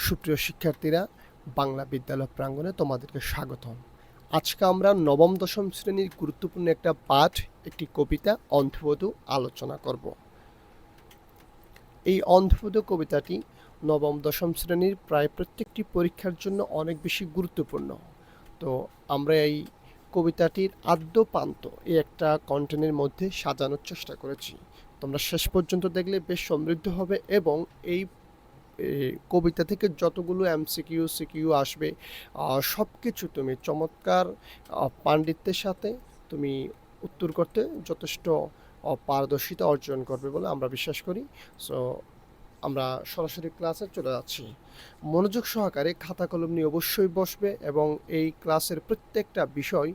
সুপ্রিয় শিক্ষার্থীরা, বাংলা বিদ্যালয় প্রাঙ্গণে তোমাদেরকে স্বাগতম। আজকে আমরা নবম দশম শ্রেণীর গুরুত্বপূর্ণ একটা পাঠ, একটি কবিতা অন্ধবধূ আলোচনা করব। এই অন্ধবধূ কবিতাটি নবম দশম শ্রেণীর প্রায় প্রত্যেকটি পরীক্ষার জন্য অনেক বেশি গুরুত্বপূর্ণ। তো আমরা এই কবিতাটির আদ্য প্রান্ত এই একটা কন্টেন্টের মধ্যে সাজানোর চেষ্টা করেছি। তোমরা শেষ পর্যন্ত দেখলে বেশ সমৃদ্ধ হবে এবং এই কবিতা থেকে যতগুলো এমসিকিউ সিকিউ আসবে সব কিছু তুমি চমৎকার পাণ্ডিত্যের সাথে তুমি উত্তর করতে যথেষ্ট পারদর্শিতা অর্জন করবে বলে আমরা বিশ্বাস করি। সো আমরা সরাসরি ক্লাসে চলে যাচ্ছি। মনোযোগ সহকারে খাতা কলম নিয়ে অবশ্যই বসবে এবং এই ক্লাসের প্রত্যেকটা বিষয়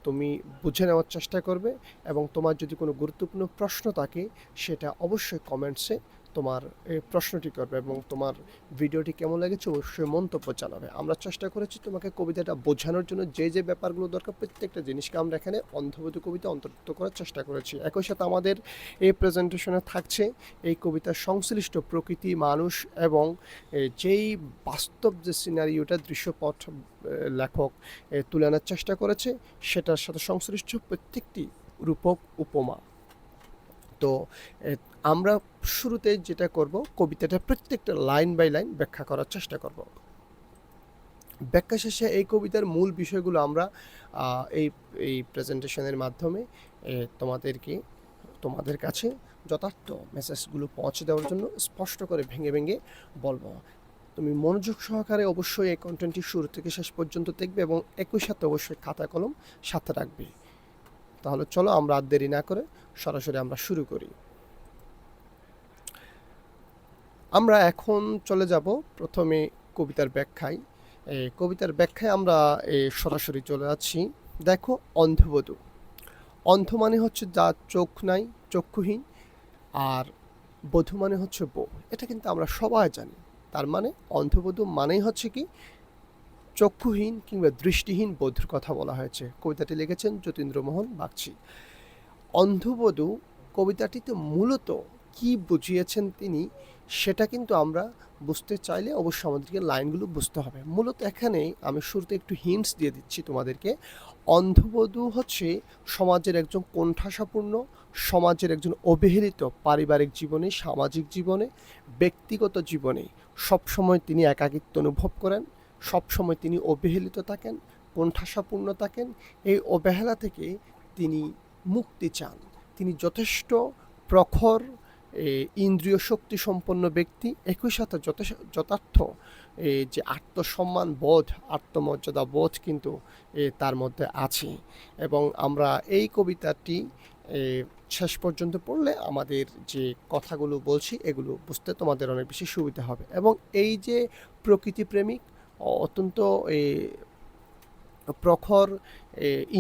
তুমি বুঝে নেওয়ার চেষ্টা করবে এবং তোমার যদি কোনো গুরুত্বপূর্ণ প্রশ্ন থাকে সেটা অবশ্যই কমেন্টসে তোমার এই প্রশ্নটি করবে এবং তোমার ভিডিওটি কেমন লেগেছে অবশ্যই মন্তব্য জানাবে। আমরা চেষ্টা করেছি তোমাকে কবিতাটা বোঝানোর জন্য যে ব্যাপারগুলো দরকার প্রত্যেকটা জিনিসকে আমরা এখানে অন্ধবধূ কবিতা অন্তর্ভুক্ত করার চেষ্টা করেছি। একই সাথে আমাদের এই প্রেজেন্টেশনে থাকছে এই কবিতার সংশ্লিষ্ট প্রকৃতি, মানুষ এবং যেই বাস্তব যে সিনারিওটা দৃশ্যপট লেখক তুলে আনার চেষ্টা করেছে সেটার সাথে সংশ্লিষ্ট প্রত্যেকটি রূপক উপমা। তো আমরা শুরুতে যেটা করব, কবিতাটা প্রত্যেকটা লাইন বাই লাইন ব্যাখ্যা করার চেষ্টা করব। ব্যাখ্যা শেষে এই কবিতার মূল বিষয়গুলো আমরা এই প্রেজেন্টেশনের মাধ্যমে তোমাদের কাছে যথার্থ মেসেজগুলো পৌঁছে দেওয়ার জন্য স্পষ্ট করে ভেঙে ভেঙে বলবো। তুমি মনোযোগ সহকারে অবশ্যই এই কন্টেন্টটি শুরু থেকে শেষ পর্যন্ত দেখবে এবং একই সাথে অবশ্যই খাতা কলম সাথে রাখবে। তাহলে চলো আমরা আর দেরি না করে সরাসরি আমরা শুরু করি। আমরা এখন চলে যাব প্রথমে কবিতার ব্যাখ্যায়। কবিতার ব্যাখ্যায় আমরা সরাসরি চলে যাচ্ছি। দেখো, অন্ধবধূ। অন্ধ মানে হচ্ছে যার চোখ নাই, চক্ষুহীন, আর বধূ মানে হচ্ছে বউ। এটা কিন্তু আমরা সবাই জানি। তার মানে অন্ধবধূ মানেই হচ্ছে কি চক্ষুহীন কিংবা দৃষ্টিহীন বধূর কথা বলা হয়েছে। কবিতাটি লিখেছেন যতীন্দ্রমোহন বাগচি। অন্ধবধূ কবিতাটিতে মূলত কি বুঝিয়েছেন তিনি সেটা কিন্তু আমরা বুঝতে চাইলে অবশ্যই আমাদেরকে লাইনগুলো বুঝতে হবে। মূলত এখানে আমি শুরুতে একটু হিন্টস দিয়ে দিচ্ছি তোমাদেরকে। অন্ধবধূ হচ্ছে সমাজের একজন কোণঠাসাপূর্ণ, সমাজের একজন অবহেলিত, পারিবারিক জীবনে, সামাজিক জীবনে, ব্যক্তিগত জীবনে সবসময় তিনি একাকিত্ব অনুভব করেন, সবসময় তিনি অবহেলিত থাকেন, কোণঠাসাপূর্ণ থাকেন। এই অবহেলা থেকে তিনি মুক্তি চান। তিনি যথেষ্ট প্রখর ইন্দ্রিয় শক্তি সম্পন্ন ব্যক্তি, একই সাথে যথার্থ যে আত্মসম্মান বোধ, আত্মমর্যাদা বোধ কিন্তু তার মধ্যে আছে। এবং আমরা এই কবিতাটি শেষ পর্যন্ত পড়লে আমাদের যে কথাগুলো বলছি এগুলো বুঝতে তোমাদের অনেক বেশি সুবিধা হবে। এবং এই যে প্রকৃতিপ্রেমিক, অত্যন্ত প্রখর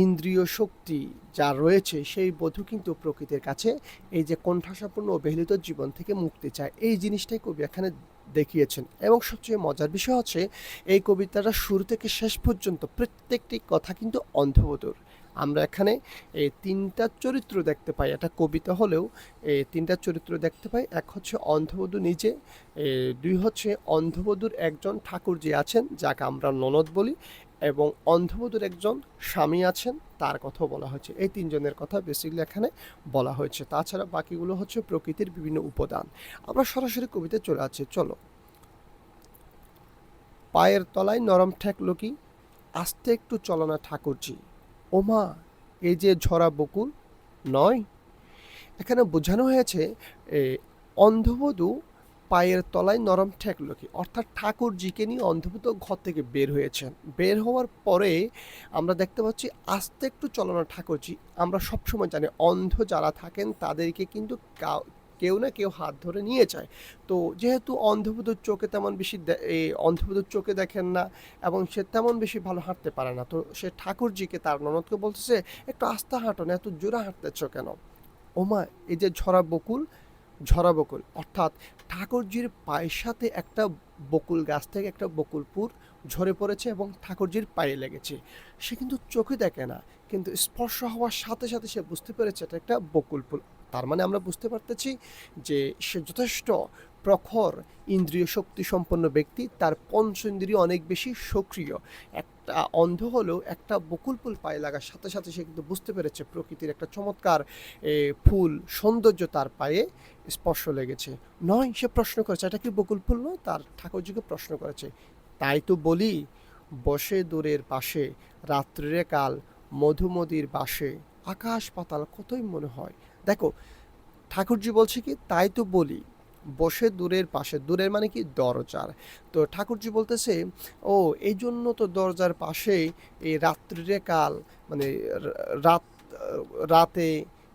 ইন্দ্রিয় শক্তি যা রয়েছে সেই বধূ কিন্তু প্রকৃতির কাছে এই যে কোণঠাসাপূর্ণ অবহেলিত জীবন থেকে মুক্তি চায়, এই জিনিসটাই কবি এখানে দেখিয়েছেন। এবং সবচেয়ে মজার বিষয় হচ্ছে এই কবিতাটা শুরু থেকে শেষ পর্যন্ত প্রত্যেকটি কথা কিন্তু অন্ধবধূর। আমরা এখানে তিনটা চরিত্র দেখতে পাই। এটা কবিতা হলেও তিনটা চরিত্র দেখতে পাই। এক হচ্ছে অন্ধবধূ নিজে, দুই হচ্ছে অন্ধবধূর একজন ঠাকুরজি আছেন যাকে আমরা ননদ বলি, এবং অন্ধবধূর একজন স্বামী আছেন তার কথাও বলা হয়েছে। এই তিনজনের কথা বেসিক্যালি এখানে বলা হয়েছে। তাছাড়া বাকিগুলো হচ্ছে প্রকৃতির বিভিন্ন উপাদান। আমরা সরাসরি কবিতায় চলে যাচ্ছি। চলো। পায়ের তলায় নরম ঠেকলো কি, আস্তে একটু চলো না ঠাকুরজি। ওমা, এই যে ঝরা বকুল নয়। এখানে বোঝানো হয়েছে অন্ধবধূ পায়ের তলায় নরম ঠেকলো কি, অর্থাৎ ঠাকুরজিকে নিয়ে অন্ধবধূ ঘর থেকে বের হয়েছেন। বের হওয়ার পরে আমরা দেখতে পাচ্ছি আস্তে একটু চলো না ঠাকুরজি। আমরা সবসময় জানি অন্ধ যারা থাকেন তাদেরকে কিন্তু কেউ না কেউ হাত ধরে নিয়ে যায়। তো যেহেতু অন্ধবধূর চোখে তেমন বেশি অন্ধবধূর চোখে দেখেন না এবং সে তেমন বেশি ভালো হাঁটতে পারে না, তো সে ঠাকুরজিকে তার ননদকে বলতেছে একটু আস্তে হাঁটো না, এত জোরে হাঁটতেছ কেন। ওমা, এই যে ঝরা বকুল অর্থাৎ ঠাকুরজির পায়ের সাথে একটা বকুল গাছ থেকে একটা বকুলপুর ঝরে পড়েছে এবং ঠাকুরজির পায়ে লেগেছে। সে কিন্তু চোখে দেখে না, কিন্তু স্পর্শ হওয়ার সাথে সাথে সে বুঝতে পেরেছে এটা একটা বকুল ফুল। তার মানে আমরা বুঝতে পারতেছি যে সে যথেষ্ট প্রখর ইন্দ্রিয় শক্তি সম্পন্ন ব্যক্তি, তার পঞ্চেন্দ্রিয় অনেক বেশি সক্রিয়। একটা অন্ধ হলেও একটা বকুল ফুল পায়ে লাগার সাথে সাথে সে কিন্তু বুঝতে পেরেছে প্রকৃতির একটা চমৎকার ফুল সৌন্দর্য তার পায়ে স্পর্শ লেগেছে। নয়, সে প্রশ্ন করেছে এটা কি বকুল ফুল নয়, তার ঠাকুরজিকে প্রশ্ন করেছে। তাই তো বলি, বসে দূরের পাশে রাত্রিরে কাল মধুমদির বাসে আকাশ পাতাল কতই মনে হয়। দেখো, ঠাকুরজি বলছে কি, তাই তো বলি বসে দূরের পাশে, দূরের মানে কি দরজার। তো ঠাকুরজি বলতেছে, ও এই জন্য তো দরজার পাশে এই রাত্রিরে কাল মানে রাত রাতে,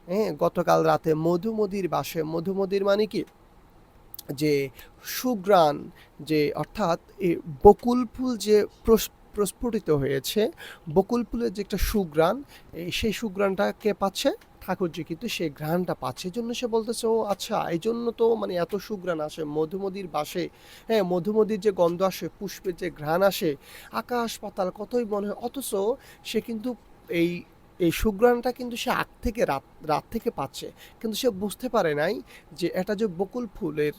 হ্যাঁ গতকাল রাতে মধুমদির বাসে, মধুমদির মানে কি যে সুগ্রাণ, যে অর্থাৎ এই বকুল ফুল যে প্রস্ফুটিত হয়েছে, বকুল ফুলের যে একটা সুগ্রাণ, সেই সুগ্রাণটা কে পাচ্ছে, ঠাকুরজি কিন্তু সেই ঘ্রাণটা পাচ্ছে। এই জন্য সে বলতেছে, ও আচ্ছা এই জন্য তো মানে এত সুগ্রাণ আসে মধুমদির বাসে, হ্যাঁ মধুমদির যে গন্ধ আসে, পুষ্পের যে ঘ্রাণ আসে, আকাশ পাতাল কতই মনে হয়। অথচ সে কিন্তু এই এই সুঘ্রাণটা কিন্তু সে আগ থেকে রাত রাত থেকে পাচ্ছে, কিন্তু সে বুঝতে পারে নাই যে এটা যে বকুল ফুলের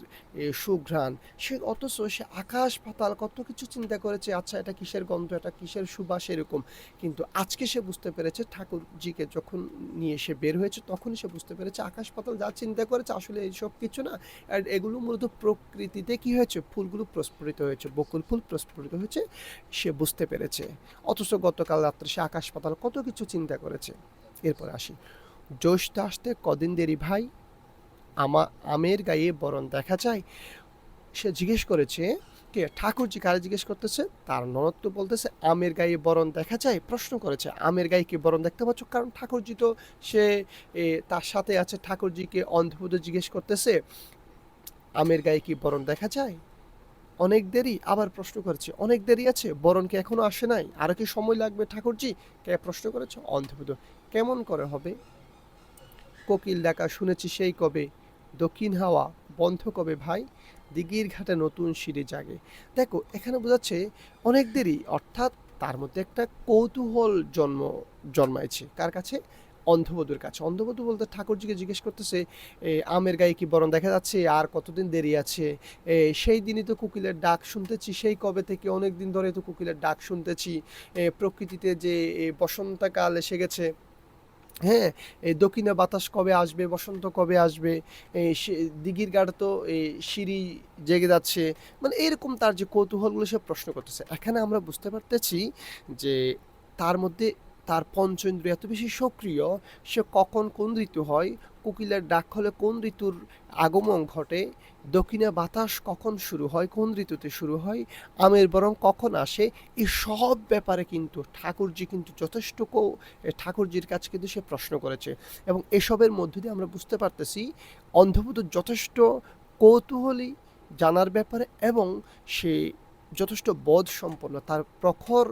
সুঘ্রাণ। সে অথচ সে আকাশ পাতাল কত কিছু চিন্তা করেছে, আচ্ছা এটা কিসের গন্ধ, এটা কিসের সুবাস, এরকম। কিন্তু আজকে সে বুঝতে পেরেছে, ঠাকুরজিকে যখন নিয়ে সে বের হয়েছে তখনই সে বুঝতে পেরেছে আকাশ পাতাল যা চিন্তা করেছে আসলে এইসব কিছু না। আর এগুলো মূলত প্রকৃতিতে কি হয়েছে, ফুলগুলো প্রস্ফুটিত হয়েছে, বকুল ফুল প্রস্ফুটিত হয়েছে, সে বুঝতে পেরেছে। অথচ গতকাল রাত্রে সে আকাশ পাতাল কত কিছু চিন্তা করেছে। এরপর আসি, জ্যৈষ্ঠ আসতে কদিন দেরি ভাই, আমের গায়ে বরণ দেখা যায়। সে জিজ্ঞেস করেছে, কে, ঠাকুরজি কারে জিজ্ঞেস করতেছে, তার ননদ তো বলতেছে আমের গায়ে বরণ দেখা যায়। প্রশ্ন করেছে আমের গায়ে কি বরণ দেখতে পাচ্ছ, কারণ ঠাকুরজি তো সে তার সাথে আছে, ঠাকুরজিকে অন্ধভূত জিজ্ঞেস করতেছে আমের গায়ে কি বরণ দেখা যায়, অনেক দেরি। আবার প্রশ্ন করেছে অনেক দেরি আছে, বরণ কি এখনো আসে নাই, আরো কি সময় লাগবে ঠাকুরজি, কে প্রশ্ন করেছে, অন্ধভূত। কেমন করে হবে, কোকিল ডাকা শুনেছি সেই কবে, দক্ষিণ হাওয়া বন্ধ কবে ভাই, দিঘির ঘাটে নতুন সিঁড়ি জাগে। দেখো এখানে বোঝাচ্ছে অনেক দেরি, অর্থাৎ তার মধ্যে একটা কৌতূহল জন্মাইছে কার কাছে, অন্ধবধূর কাছে। অন্ধবধূ বলতে ঠাকুরজিকে জিজ্ঞেস করতেছে, আমের গায়ে কি বরণ দেখা যাচ্ছে, আর কতদিন দেরি আছে, সেই দিনই তো কোকিলের ডাক শুনতেছি, সেই কবে থেকে অনেক দিন ধরে তো কোকিলের ডাক শুনতেছি, প্রকৃতিতে যে বসন্তকাল এসে গেছে, হ্যাঁ এই দক্ষিণে বাতাস কবে আসবে, বসন্ত কবে আসবে, এই দিঘির গাড় তো এই সিঁড়ি জেগে যাচ্ছে, মানে এরকম তার যে কৌতূহলগুলো সে প্রশ্ন করতেছে। এখানে আমরা বুঝতে পারতেছি যে তার মধ্যে তার পঞ্চেন্দ্রিয় এত বেশি সক্রিয়, সে কখন কোন ঋতু হয়, কোকিলের ডাক হলে কোন ঋতুর আগমন ঘটে, দক্ষিণে বাতাস কখন শুরু হয়, কোন ঋতুতে শুরু হয়, আমের বরং কখন আসে, এই সব ব্যাপারে কিন্তু ঠাকুরজি কিন্তু যথেষ্ট ঠাকুরজির কাছে কিন্তু সে প্রশ্ন করেছে। এবং এসবের মধ্য দিয়ে আমরা বুঝতে পারতেছি অন্ধভূত যথেষ্ট কৌতূহলী জানার ব্যাপারে, এবং সে যথেষ্ট বোধ সম্পন্ন, তার প্রখর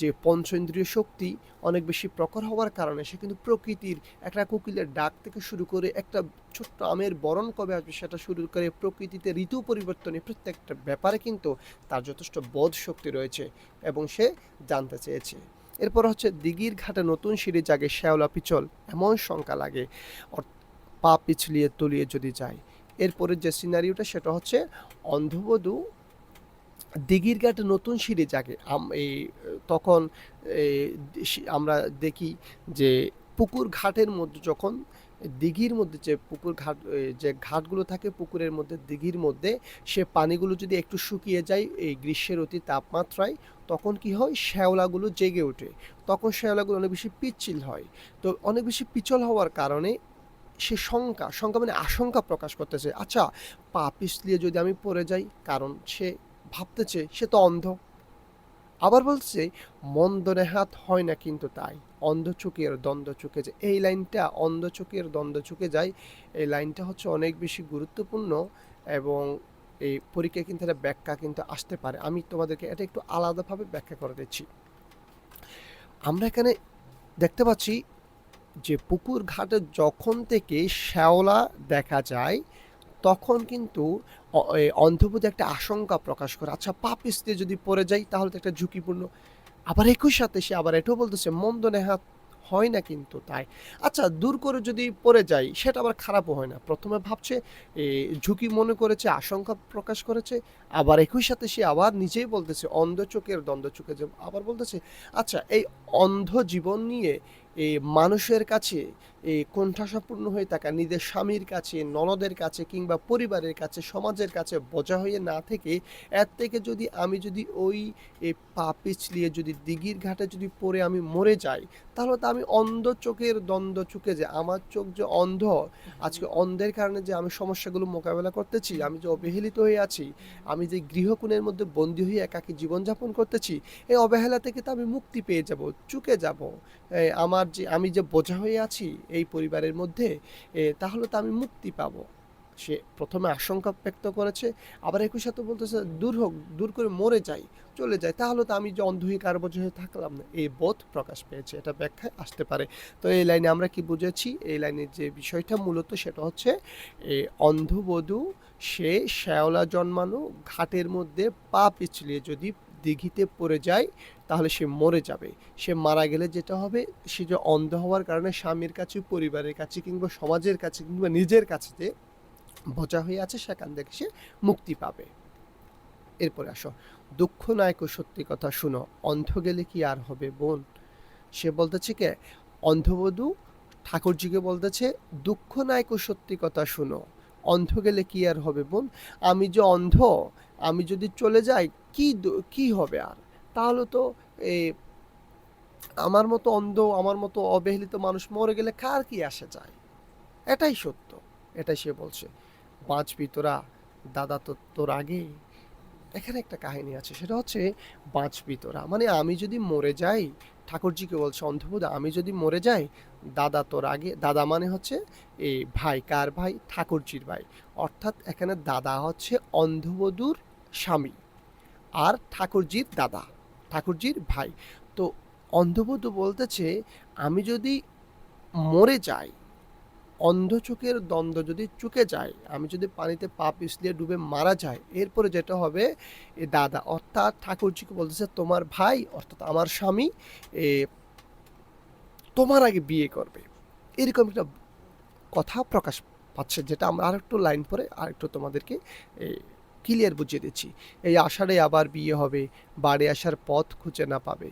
যে পঞ্চেন্দ্রিয় শক্তি অনেক বেশি প্রখর হওয়ার কারণে সে কিন্তু প্রকৃতির একটা কোকিলের ডাক থেকে শুরু করে একটা ছোট্ট আমের বরণ কবে আসবে সেটা শুরু করে প্রকৃতিতে ঋতু পরিবর্তনে প্রত্যেকটা ব্যাপারে কিন্তু তার যথেষ্ট বোধ শক্তি রয়েছে এবং সে জানতে চেয়েছে। এরপর হচ্ছে দিঘির ঘাটে নতুন সিঁড়ি জাগে শ্যাওলা পিছল এমন শঙ্কা লাগে, পা পিছলিয়ে তলিয়ে যদি যায়। এরপরের যে সিনারিওটা সেটা হচ্ছে অন্ধবধূ দিঘির ঘাটে নতুন সিঁড়ি জাগে। এই তখন আমরা দেখি যে পুকুর ঘাটের মধ্যে যখন দিঘির মধ্যে যে পুকুর ঘাট যে ঘাটগুলো থাকে পুকুরের মধ্যে, দিঘির মধ্যে সে পানিগুলো যদি একটু শুকিয়ে যায় এই গ্রীষ্মের অতি তাপমাত্রায়, তখন কি হয়, শ্যাওলাগুলো জেগে ওঠে। তখন শ্যাওলাগুলো অনেক বেশি পিচ্ছিল হয়। তো অনেক বেশি পিছল হওয়ার কারণে সে শঙ্কা মানে আশঙ্কা প্রকাশ করতেছে, আচ্ছা পা পিছলিয়ে যদি আমি পড়ে যাই, কারণ সে ভাবতেছে সে তো অন্ধ। আবার বলছে মন্দ নেহাত হয় না কিন্তু তাই, অন্ধ চোখের দ্বন্দ্ব চুকে যায়। এই লাইনটা অন্ধ চোখের দ্বন্দ্ব চুকে যায়, এই লাইনটা হচ্ছে অনেক বেশি গুরুত্বপূর্ণ এবং এই পরীক্ষায় কিন্তু এটা ব্যাখ্যা কিন্তু আসতে পারে। আমি তোমাদেরকে এটা একটু আলাদাভাবে ব্যাখ্যা করে দিচ্ছি। আমরা এখানে দেখতে পাচ্ছি যে পুকুর ঘাটে যখন থেকে শ্যাওলা দেখা যায় তখন কিন্তু অন্ধভূত একটা আশঙ্কা প্রকাশ করে, আচ্ছা পা পিছলে যদি পড়ে যাই তাহলে তো একটা ঝুঁকিপূর্ণ। আবার একই সাথে সে আবার এটাও বলতেছে মন্দ নেহাত হয় না কিন্তু তাই। আচ্ছা, দূর করে যদি পড়ে যাই সেটা আবার খারাপও হয় না। প্রথমে ভাবছে ঝুঁকি মনে করেছে, আশঙ্কা প্রকাশ করেছে, আবার একই সাথে সে আবার নিজেই বলতেছে অন্ধ চোখের দ্বন্দ্ব চোখে যে আবার বলতেছে। আচ্ছা, এই অন্ধ জীবন নিয়ে এই মানুষের কাছে এই কোণঠাসাপূর্ণ হয়ে থাকা নিজের স্বামীর কাছে, ননদের কাছে কিংবা পরিবারের কাছে, সমাজের কাছে বোঝা হয়ে না থেকে এর থেকে যদি আমি যদি ওই পা পিছলিয়ে যদি দিঘির ঘাটে যদি পড়ে আমি মরে যাই, তাহলে তো আমি অন্ধ চোখের দ্বন্দ্ব চুকে যে আমার চোখ যে অন্ধ, আজকে অন্ধের কারণে যে আমি সমস্যাগুলো মোকাবেলা করতেছি, আমি যে অবহেলিত হয়ে আছি, আমি যে গৃহকোণের মধ্যে বন্দী হয়ে একাকী জীবনযাপন করতেছি, এই অবহেলা থেকে তো আমি মুক্তি পেয়ে যাব, চুকে যাব। আমার যে আমি যে বোঝা হয়ে আছি এই পরিবারের মধ্যে, তাহলে তো আমি মুক্তি পাবো। সে প্রথমে আশঙ্কা ব্যক্ত করেছে, আবার একই সাথে বলতেছে দূর হোক, দূর করে মরে যাই, চলে যায়, তাহলে তো আমি যে অন্ধ হয়ে কার বোঝা হয়ে থাকলাম না, এই বোধ প্রকাশ পেয়েছে। এটা ব্যাখ্যায় আসতে পারে। তো এই লাইনে আমরা কি বুঝেছি? এই লাইনের যে বিষয়টা মূলত সেটা হচ্ছে অন্ধবধূ সে শ্যাওলা জন্মানো ঘাটের মধ্যে পা পিছলিয়ে যদি দিঘিতে পড়ে যায় তাহলে সে মরে যাবে। সে মারা গেলে যেটা হবে, সে যে অন্ধ হওয়ার কারণে স্বামীর কাছে, পরিবারের কাছে কিংবা সমাজের কাছে কিংবা নিজের কাছে যে বোঝা হয়ে আছে সেখান থেকে সে মুক্তি পাবে। এরপরে আসো, দুঃখ নায়ক সত্যি কথা শুনো, অন্ধ গেলে কি আর হবে বোন। সে বলতেছে কে? অন্ধবধূ ঠাকুরজিকে বলতেছে, দুঃখ নায়ক সত্যি কথা শুনো, অন্ধ গেলে কি আর হবে বোন। আমি যে অন্ধ, আমি যদি চলে যাই কি হবে আর? তাহলে তো এই আমার মতো অন্ধ, আমার মতো অবহেলিত মানুষ মরে গেলে কার কি আসে যায়? এটাই সত্য, এটাই সে বলছে। বাঁচবি তোরা, দাদা তো তোর আগে। এখানে একটা কাহিনী আছে, সেটা হচ্ছে বাঁচবি তোরা মানে আমি যদি মরে যাই, ঠাকুরজিকে বলছে অন্ধবুধ, আমি যদি মরে যাই, দাদা তোর আগে। দাদা মানে হচ্ছে এই ভাই, কার ভাই? ঠাকুরজির ভাই। অর্থাৎ এখানে দাদা হচ্ছে অন্ধবধূর স্বামী, আর ঠাকুরজির দাদা, ঠাকুরজির ভাই। তো অন্ধবধূ বলতেছে, আমি যদি মরে যাই, অন্ধ চোখের দ্বন্দ্ব যদি চুকে যায়, আমি যদি পানিতে পা পিছলিয়ে ডুবে মারা যাই, এরপরে যেটা হবে, এ দাদা অর্থাৎ ঠাকুরজিকে বলতেছে তোমার ভাই অর্থাৎ আমার স্বামী এ তোমার আগে বিয়ে করবে। এরকম একটা কথা প্রকাশ পাচ্ছে, যেটা আমরা আরেকটু লাইন পরে আরেকটু তোমাদেরকে ক্লিয়ার বুঝিয়ে দিচ্ছি। এই আষাঢ়ে আবার বিয়ে হবে, বাড়ি আসার পথ খুঁজে না পাবে,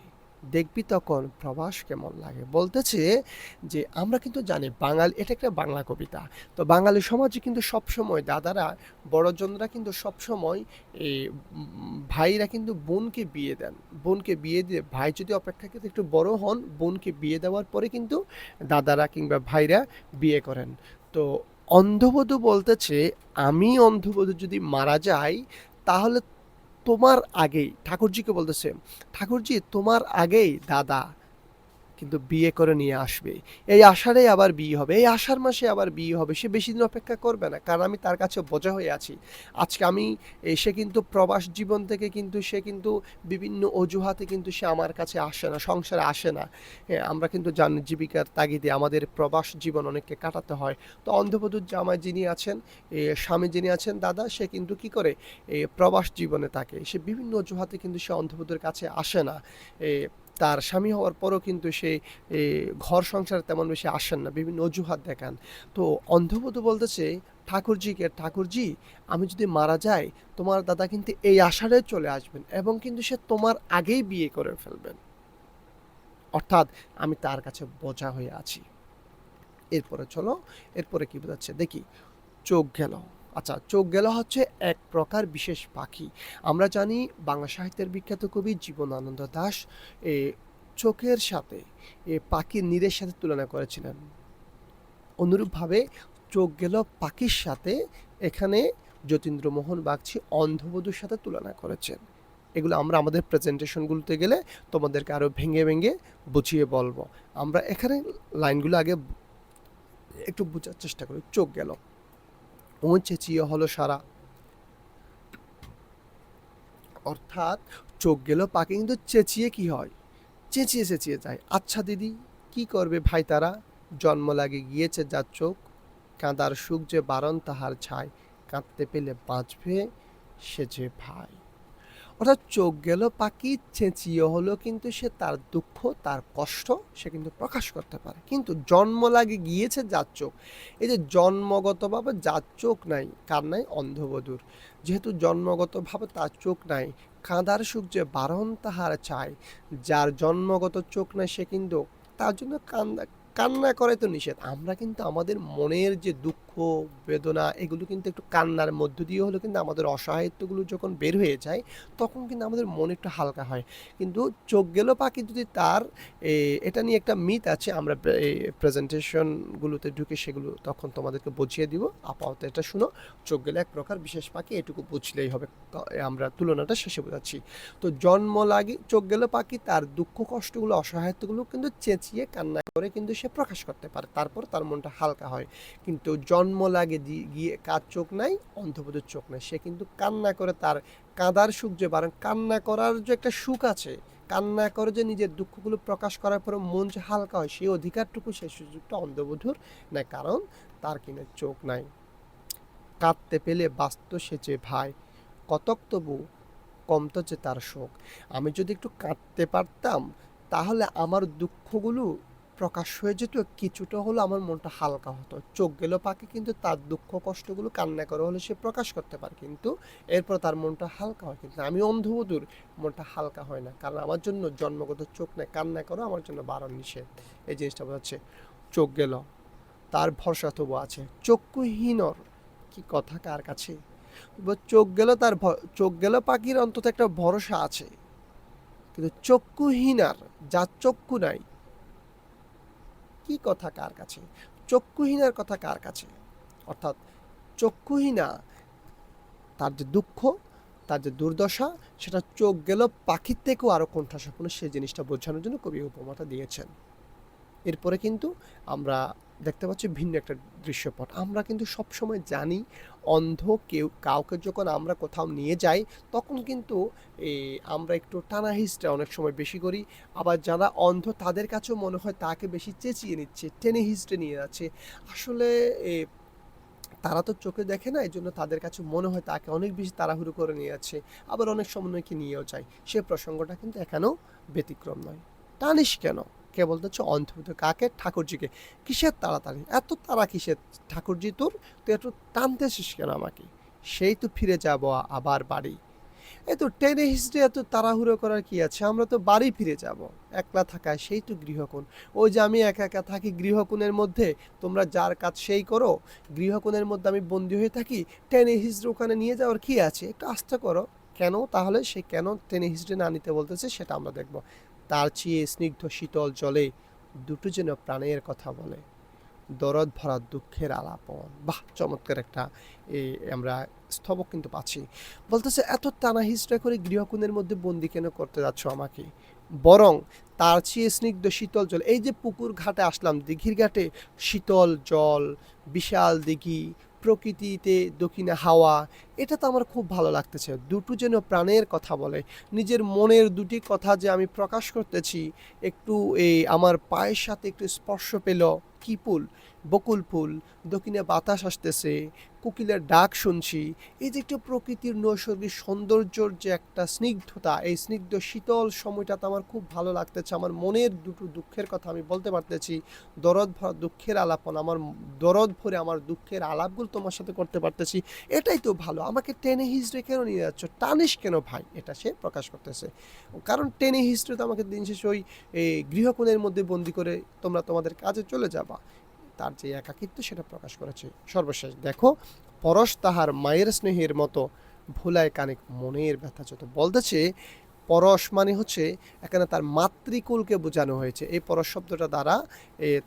দেখবি তখন প্রবাস কেমন লাগে। বলতেছে যে আমরা কিন্তু জানি বাঙালি, এটা একটা বাংলা কবিতা। তো বাঙালি সমাজে কিন্তু সবসময় দাদারা, বড়জনরা কিন্তু সবসময় এই ভাইরা কিন্তু বোনকে বিয়ে দেন। বোনকে বিয়ে দিয়ে ভাই যদি অপেক্ষাকৃত একটু বড় হন, বোনকে বিয়ে দেওয়ার পরে কিন্তু দাদারা কিংবা ভাইরা বিয়ে করেন। তো অন্ধবধূ বলতেছে, আমি অন্ধবধূ যদি মারা যাই, তাহলে তোমার আগেই, ঠাকুরজিকে বলতেছে, ঠাকুরজি তোমার আগেই দাদা কিন্তু বিয়ে করে নিয়ে আসবে। এই আষাঢ়ে আবার বিয়ে হবে, এই আষাঢ় মাসে আবার বিয়ে হবে। সে বেশি দিন অপেক্ষা করবে না, কারণ আমি তার কাছে বোঝা হয়ে আছি। আজকে আমি সে কিন্তু প্রবাস জীবন থেকে কিন্তু সে কিন্তু বিভিন্ন অজুহাতে কিন্তু সে আমার কাছে আসে না, সংসারে আসে না। হ্যাঁ, আমরা কিন্তু জানি জীবিকার তাগিদে আমাদের প্রবাস জীবন অনেককে কাটাতে হয়। তো অন্ধবধূর জামাই যিনি আছেন, স্বামী যিনি আছেন দাদা, সে কিন্তু কি করে প্রবাস জীবনে থাকে, সে বিভিন্ন অজুহাতে কিন্তু সে অন্ধবধূর কাছে আসে না। তার স্বামী হওয়ার পরও কিন্তু সে ঘর সংসারে তেমন বেশি আসেন না, বিভিন্ন অজুহাত দেখান। তো অন্ধবধূ বলতেছে ঠাকুরজিকে, ঠাকুরজি আমি যদি মারা যাই, তোমার দাদা কিন্তু এই আষাঢ়ে চলে আসবেন এবং কিন্তু সে তোমার আগেই বিয়ে করে ফেলবেন। অর্থাৎ আমি তার কাছে বোঝা হয়ে আছি। এরপরে চলো, এরপরে কি বোঝাচ্ছে দেখি। চোখ গেল। আচ্ছা, চোখ গেল হচ্ছে এক প্রকার বিশেষ পাখি। আমরা জানি বাংলা সাহিত্যের বিখ্যাত কবি জীবনানন্দ দাশ এ চোখের সাথে পাখির নীড়ের সাথে তুলনা করেছিলেন। অনুরূপভাবে চোখ গেল পাখির সাথে এখানে যতীন্দ্রমোহন বাগচি অন্ধবধূর সাথে তুলনা করেছেন। এগুলো আমরা আমাদের প্রেজেন্টেশনগুলোতে গেলে তোমাদেরকে আরও ভেঙে ভেঙে বুঝিয়ে বলবো। আমরা এখানে লাইনগুলো আগে একটু বোঝার চেষ্টা করি। চোখ গেল, ও চেঁচিয়ে হলো সারা, অর্থাৎ চোখ গেল পাখি কিন্তু চেঁচিয়ে কি হয়, চেঁচিয়ে চেঁচিয়ে যায়। আচ্ছা দিদি কি করবে ভাই তারা, জন্ম লাগে গিয়েছে যার চোখ, কাঁদার সুখ যে বারণ তাহার ছাই, কাঁদতে পেলে বাঁচবে সে যে ভাই। অর্থাৎ চোখ গেল পাখি চেঁচিয়ে হলো কিন্তু সে তার দুঃখ তার কষ্ট সে কিন্তু প্রকাশ করতে পারে। কিন্তু জন্ম লাগে গিয়েছে যার চোখ, এই যে জন্মগতভাবে যার চোখ নাই, কার নাই? অন্ধবধূর। যেহেতু জন্মগতভাবে তার চোখ নাই, কাঁদার সুখ যে বারণ তাহার চায়, যার জন্মগত চোখ নাই সে কিন্তু তার জন্য কান্না করে তো নিষেধ। আমরা কিন্তু আমাদের মনের যে দুঃখ বেদনা এগুলো কিন্তু একটু কান্নার মধ্য দিয়ে হলো কিন্তু আমাদের অসহায়ত্বগুলো যখন বের হয়ে যায় তখন কিন্তু আমাদের মন একটু হালকা হয়। কিন্তু চোখ গেল পাখি যদি তার এটা নিয়ে একটা মিথ আছে, আমরা প্রেজেন্টেশনগুলোতে ঢুকে সেগুলো তখন তোমাদেরকে বুঝিয়ে দিব। আপাতত এটা শুনো, চোখ গেলে এক প্রকার বিশেষ পাখি, এটুকু বুঝলেই হবে। আমরা তুলনাটা শেষে বোঝাচ্ছি। তো জন্ম লাগে চোখ গেল পাখি তার দুঃখ কষ্টগুলো অসহায়ত্বগুলো কিন্তু চেঁচিয়ে কান্না করে কিন্তু সে প্রকাশ করতে পারে, তারপর তার মনটা হালকা হয়। কিন্তু জন্ম লাগে গিয়ে কার চোখ নাই? অন্ধবধূর চোখ নাই, সে কিন্তু কান্না করে তার কাঁদার সুখ যে বারণ, কান্না করার যে একটা সুখ আছে, কান্না করে যে নিজের দুঃখগুলো প্রকাশ করার পরে মন যে হালকা হয়, সেই অধিকারটুকু সেই সুযোগটা অন্ধবধূর নাই, কারণ তার কিনা চোখ নাই। কাঁদতে পেলে বাঁচত সে যে ভাই, কতক তবু কমতো যে তার শোক। আমি যদি একটু কাঁদতে পারতাম তাহলে আমার দুঃখগুলো প্রকাশ হয়ে যেত, কিছুটা হলো আমার মনটা হালকা হতো। চোখ গেল পাখি কিন্তু তার দুঃখ কষ্টগুলো কান্না করে হলে সে প্রকাশ করতে পারে, কিন্তু এরপর তার মনটা হালকা হয়। কিন্তু আমি অন্ধবধূর মনটা হালকা হয় না, কারণ আমার জন্য জন্মগত চোখ নেই, কান্না করো আমার জন্য বারণ নিষেধ। এই জিনিসটা বোঝাচ্ছে। চোখ গেল তার ভরসা তবু আছে, চক্ষুহীনর কি কথা কার কাছে? চোখ গেল তার চোখ গেল পাখির অন্তত একটা ভরসা আছে, কিন্তু চক্ষুহীনার যার চক্ষু নাই কি কথা কার কাছে? চক্ষুহীনার কথা কার কাছে? অর্থাৎ চক্ষুহীনা তার যে দুঃখ তার যে দুর্দশা সেটা চোখ গেল পাখির থেকেও আরো কণ্ঠাসাপন্ন, সেই জিনিসটা বোঝানোর জন্য কবি উপমাটা দিয়েছেন। এরপরে কিন্তু আমরা দেখতে পাচ্ছি ভিন্ন একটা দৃশ্যপট। আমরা কিন্তু সবসময় জানি অন্ধ কাউকে যখন আমরা কোথাও নিয়ে যাই তখন কিন্তু আমরা একটু টানা হিচড়া অনেক সময় বেশি করি। আবার যারা অন্ধ তাদের কাছেও মনে হয় তাকে বেশি চেঁচিয়ে নিচ্ছে, টেনে হিচড়ে নিয়ে যাচ্ছে। আসলে তারা তো চোখে দেখে না, এই জন্য তাদের কাছে মনে হয় তাকে অনেক বেশি তাড়াহুড়ো করে নিয়ে যাচ্ছে, আবার অনেক সময় কি নিয়েও যায়। সে প্রসঙ্গটা কিন্তু এখানেও ব্যতিক্রম নয়। টানিস কেন? কে বলতে হচ্ছে অন্ধভূত কাকে? ঠাকুরজিকে। কিসের তাড়াতাড়ি? এত তাড়া কিসের ঠাকুরজি তোর? তুই একটু টানতেছিস কেন আমাকে? সেই তো ফিরে যাব আবার বাড়ি। এই তো টেনে হিচড়ে এত তাড়াহুড়ো করার কি আছে? আমরা তো বাড়ি ফিরে যাব। একলা থাকায় সেই তো গৃহকোণ। ওই যে আমি একা একা থাকি গৃহকোণের মধ্যে, তোমরা যার কাজ সেই করো। গৃহকোণের মধ্যে আমি বন্দী হয়ে থাকি, টেনে হিচড়ে ওখানে নিয়ে যাওয়ার কি আছে? একটু আস্তে করো। কেন তাহলে? সে কেন টেনে হিচড়ে না নিতে বলতেছে সেটা আমরা দেখব। তার চেয়ে স্নিগ্ধ শীতল জলে দুটো যেন প্রাণের কথা বলে, দরদ ভরা দুঃখের আলাপন। বাহ, চমৎকার একটা আমরা স্তবক কিন্তু পাচ্ছি। বলতেছে এত টানা হিচড়া করে গৃহকোণের মধ্যে বন্দি কেন করতে যাচ্ছ আমাকে? বরং তার চেয়ে স্নিগ্ধ শীতল জল, এই যে পুকুর ঘাটে আসলাম, দিঘির ঘাটে শীতল জল, বিশাল দিঘি, প্রকৃতিতে দক্ষিণে হাওয়া, এটা তো আমার খুব ভালো লাগতেছে। দুটো যেন প্রাণের কথা বলে, নিজের মনের দুটি কথা যে আমি প্রকাশ করতেছি, একটু আমার পায়ের সাথে একটু স্পর্শ পেল। কি ফুল? বকুল ফুল, দক্ষিণে বাতাস আসতেছে, কোকিলের ডাক শুনছি। এই যে একটা প্রকৃতির নৈসর্গিক সৌন্দর্যর যে একটা স্নিগ্ধতা, এই স্নিগ্ধ শীতল সময়টাতে আমার খুব ভালো লাগতেছে। আমার মনের দুটো দুঃখের কথা আমি বলতে পারতেছি। দরদ ভরা দুঃখের আলাপন, আমার দরদ ভরে আমার দুঃখের আলাপগুলো তোমার সাথে করতে পারতেছি, এটাই তো ভালো। আমাকে টেনে হিচড়ে কেন নিয়ে যাচ্ছ? টানিস কেন ভাই? এটা সে প্রকাশ করতেছে। কারণ টেনে হিচড়ে তো আমাকে দিন শেষে ওই গৃহকোণের মধ্যে বন্দি করে তোমরা তোমাদের কাজে চলে যাবা। তার যে একাকিত্ব সেটা প্রকাশ করেছে। সর্বশেষ দেখো, পরশ তাহার মায়ের স্নেহের মতো ভোলায় কানিক মনের ব্যথা যত। বলতেছে পরশ মানে হচ্ছে এখানে তার মাতৃকুলকে বোঝানো হয়েছে। এই পরশ শব্দটা দ্বারা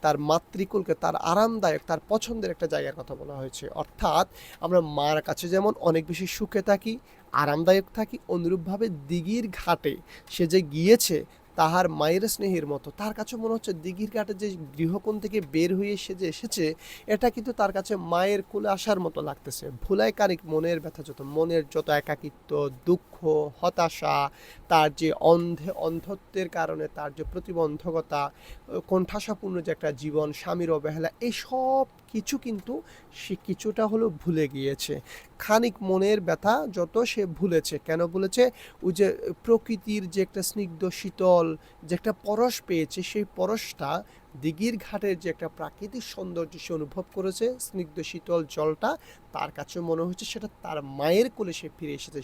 তার মাতৃকুলকে, তার আরামদায়ক, তার পছন্দের একটা জায়গার কথা বলা হয়েছে। অর্থাৎ আমরা মার কাছে যেমন অনেক বেশি সুখে থাকি, আরামদায়ক থাকি, অনুরূপভাবে দিঘির ঘাটে সে যে গিয়েছে তাহার মায়ের স্নেহের মতো, তার কাছে মনে হচ্ছে দিঘির ঘাটে যে গৃহকোণ থেকে বের হয়ে সে যে এসেছে এটা কিন্তু তার কাছে মায়ের কোলে আসার মতো লাগতেছে। ভুলায় কানিক মনের ব্যথা যত, মনের যত একাকিত্ব, দুঃখ, হতাশা, তার যে অন্ধত্বের কারণে তার যে প্রতিবন্ধকতা, কোণঠাসাপূর্ণ যে একটা জীবন, স্বামীর অবহেলা, এই সব কিছু কিন্তু সে কিছুটা হলেও ভুলে গিয়েছে। খানিক মনের ব্যথা যত সে ভুলেছে। কেন ভুলেছে? ওই যে প্রকৃতির যে একটা স্নিগ্ধ শীতল যে একটা পরশ পেয়েছে, সেই পরশটা দিঘির ঘাটের যে একটা প্রাকৃতিক সৌন্দর্য সে অনুভব করেছে, স্নিগ্ধ শীতল জলটা তার কাছে মনে হচ্ছে সেটা তার মায়ের কোলে সে ফিরে এসেছে।